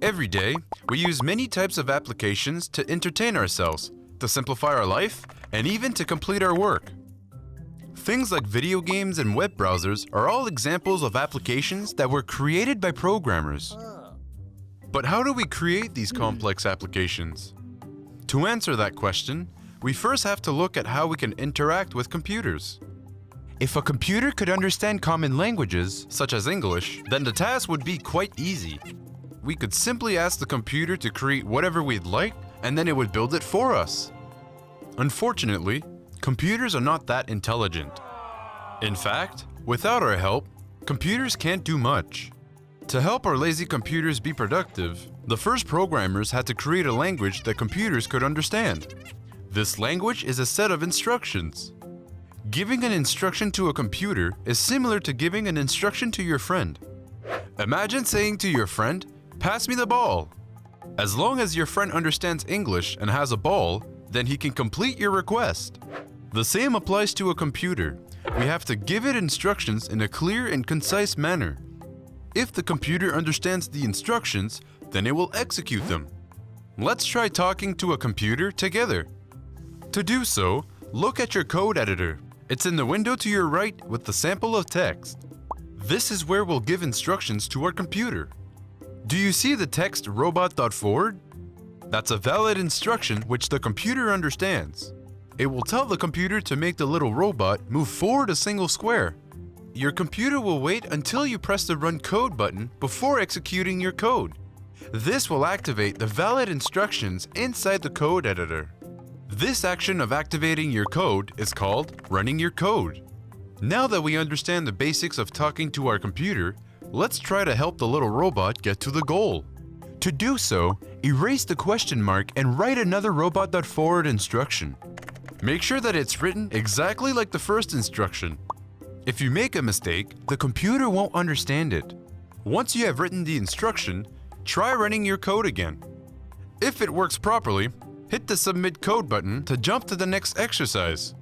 Every day, we use many types of applications to entertain ourselves, to simplify our life, and even to complete our work. Things like video games and web browsers are all examples of applications that were created by programmers. But how do we create these complex applications? To answer that question, we first have to look at how we can interact with computers. If a computer could understand common languages, such as English, then the task would be quite easy. We could simply ask the computer to create whatever we'd like, and then it would build it for us. Unfortunately, computers are not that intelligent. In fact, without our help, computers can't do much. To help our lazy computers be productive, the first programmers had to create a language that computers could understand. This language is a set of instructions. Giving an instruction to a computer is similar to giving an instruction to your friend. Imagine saying to your friend, "Pass me the ball." As long as your friend understands English and has a ball, then he can complete your request. The same applies to a computer. We have to give it instructions in a clear and concise manner. If the computer understands the instructions, then it will execute them. Let's try talking to a computer together. To do so, look at your code editor. It's in the window to your right with the sample of text. This is where we'll give instructions to our computer. Do you see the text robot.forward? That's a valid instruction which the computer understands. It will tell the computer to make the little robot move forward a single square. Your computer will wait until you press the Run Code button before executing your code. This will activate the valid instructions inside the code editor. This action of activating your code is called running your code. Now that we understand the basics of talking to our computer, let's try to help the little robot get to the goal. To do so, erase the question mark and write another robot.forward instruction. Make sure that it's written exactly like the first instruction. If you make a mistake, the computer won't understand it. Once you have written the instruction, try running your code again. If it works properly, hit the Submit Code button to jump to the next exercise.